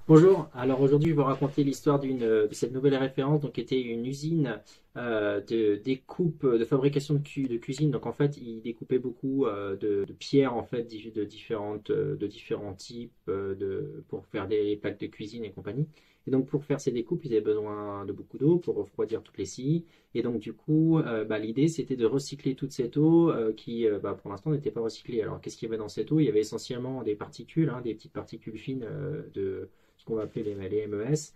Bonjour, alors aujourd'hui je vais vous raconter l'histoire de cette nouvelle référence, donc qui était une usine de découpe, de fabrication de cuisine. Donc en fait, ils découpaient beaucoup de pierres en fait de différents types pour faire des plaques de cuisine et compagnie. Et donc pour faire ces découpes, ils avaient besoin de beaucoup d'eau pour refroidir toutes les scies. Et donc du coup, l'idée c'était de recycler toute cette eau qui pour l'instant n'était pas recyclée. Alors qu'est-ce qu'il y avait dans cette eau? Il y avait essentiellement des particules, hein, des petites particules fines de ce qu'on va appeler les MES.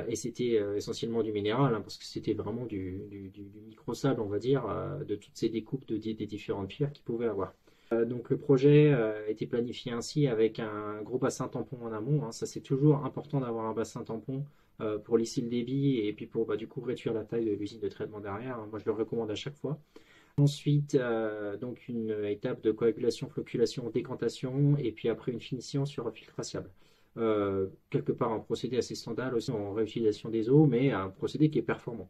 Et c'était essentiellement du minéral, hein, parce que c'était vraiment du micro-sable, on va dire, de toutes ces découpes des différentes pierres qu'il pouvait avoir. Donc le projet était planifié ainsi avec un gros bassin tampon en amont, hein. Ça c'est toujours important d'avoir un bassin tampon pour lisser le débit et puis pour du coup réduire la taille de l'usine de traitement derrière, hein. Moi je le recommande à chaque fois. Ensuite, donc une étape de coagulation, flocculation, décantation, et puis après une finition sur un filtre faciable. Quelque part un procédé assez standard aussi en réutilisation des eaux, mais un procédé qui est performant.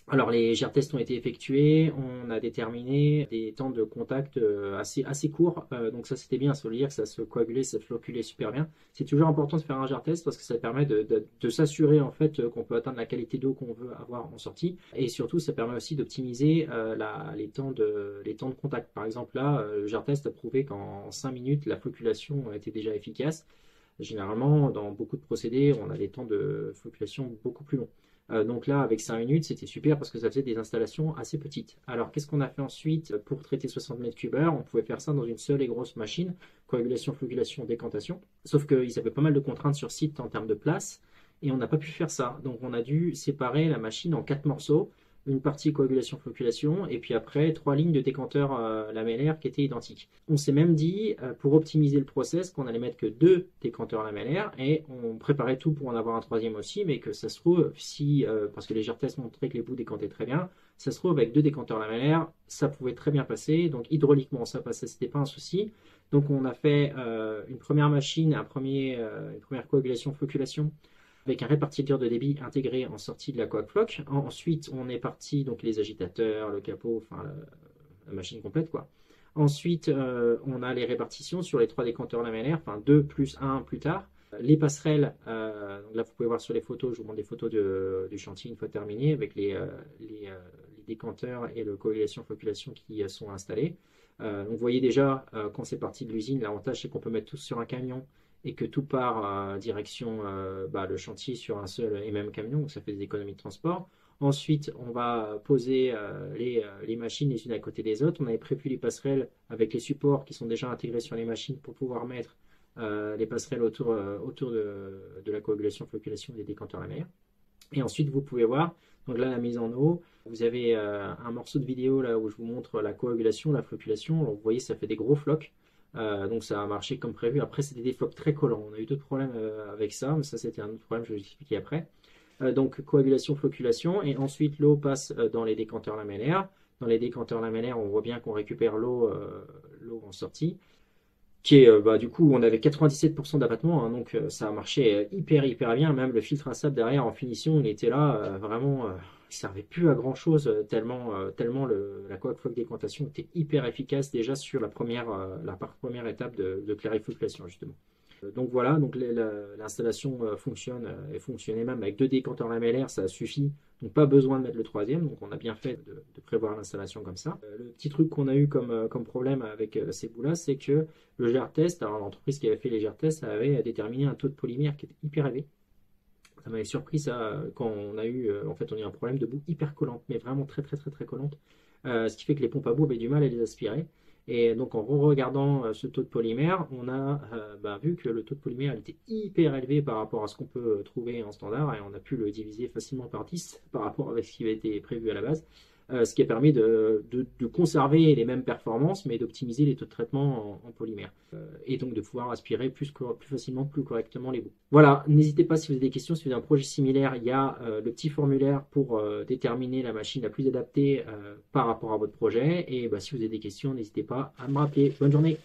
Alors les GR tests ont été effectués, on a déterminé des temps de contact assez courts, donc ça c'était bien, ça veut dire que ça se coagulait, ça flocculait super bien. C'est toujours important de faire un GR test parce que ça permet de s'assurer en fait qu'on peut atteindre la qualité d'eau qu'on veut avoir en sortie, et surtout ça permet aussi d'optimiser les temps de contact. Par exemple là, le GR test a prouvé qu'en 5 minutes la flocculation était déjà efficace. Généralement, dans beaucoup de procédés, on a des temps de flocculation beaucoup plus longs. Donc là, avec 5 minutes, c'était super parce que ça faisait des installations assez petites. Alors, qu'est-ce qu'on a fait ensuite pour traiter 60 mètres cubes heure? On pouvait faire ça dans une seule et grosse machine, coagulation, flocculation, décantation. Sauf qu'ils avaient pas mal de contraintes sur site en termes de place et on n'a pas pu faire ça. Donc, on a dû séparer la machine en 4 morceaux, une partie coagulation flocculation et puis après 3 lignes de décanteur lamellaires qui étaient identiques. On s'est même dit pour optimiser le process qu'on allait mettre que 2 décanteurs lamellaires et on préparait tout pour en avoir un troisième aussi, mais que ça se trouve si parce que les GR-tests montraient que les bouts décantaient très bien, ça se trouve avec 2 décanteurs lamellaires ça pouvait très bien passer, donc hydrauliquement ça passait, c'était pas un souci. Donc on a fait une première machine, une première coagulation flocculation avec un répartiteur de débit intégré en sortie de la coque-floc. Ensuite, on est parti, donc les agitateurs, le capot, enfin la machine complète quoi. Ensuite, on a les répartitions sur les 3 décanteurs lamellaires, enfin 2 plus 1 plus tard. Les passerelles, donc là vous pouvez voir sur les photos, je vous montre des photos du chantier une fois terminé avec les décanteurs et le coagulation flocculation qui sont installés. Donc vous voyez déjà quand c'est parti de l'usine, l'avantage c'est qu'on peut mettre tout sur un camion et que tout part direction le chantier sur un seul et même camion, donc ça fait des économies de transport. Ensuite, on va poser les machines les unes à côté des autres. On avait prévu les passerelles avec les supports qui sont déjà intégrés sur les machines pour pouvoir mettre les passerelles autour de la coagulation, flocculation des décanteurs à mer. Et ensuite, vous pouvez voir, donc là, la mise en eau. Vous avez un morceau de vidéo là où je vous montre la coagulation, la flocculation. Alors, vous voyez, ça fait des gros flocs. Donc ça a marché comme prévu. Après, c'était des flocs très collants. On a eu d'autres problèmes avec ça, mais ça, c'était un autre problème, je vais vous expliquer après. Donc coagulation, flocculation, et ensuite l'eau passe dans les décanteurs lamellaires. Dans les décanteurs lamellaires, on voit bien qu'on récupère l'eau en sortie, qui est du coup on avait 97% d'abattement, hein, donc ça a marché hyper bien. Même le filtre à sable derrière en finition, il était là vraiment, il servait plus à grand chose tellement la coque floc décantation était hyper efficace déjà sur première étape de clarification justement. Donc voilà, donc l'installation fonctionne et fonctionnait même avec 2 décanteurs lamellaires, ça suffit. Donc pas besoin de mettre le troisième. Donc on a bien fait de prévoir l'installation comme ça. Le petit truc qu'on a eu comme problème avec ces bouts-là, c'est que le GR-test, alors l'entreprise qui avait fait les GR-tests avait déterminé un taux de polymère qui était hyper élevé. Ça m'avait surpris ça quand on a eu en fait on a eu un problème de boue hyper collante, mais vraiment très collante. Ce qui fait que les pompes à boue avaient du mal à les aspirer. Et donc en regardant ce taux de polymère, on a vu que le taux de polymère était hyper élevé par rapport à ce qu'on peut trouver en standard et on a pu le diviser facilement par 10 par rapport avec ce qui avait été prévu à la base. Ce qui a permis de conserver les mêmes performances mais d'optimiser les taux de traitement en polymère et donc de pouvoir aspirer plus facilement, plus correctement les bouts. Voilà, n'hésitez pas si vous avez des questions, si vous avez un projet similaire, il y a le petit formulaire pour déterminer la machine la plus adaptée par rapport à votre projet et si vous avez des questions, n'hésitez pas à me rappeler. Bonne journée.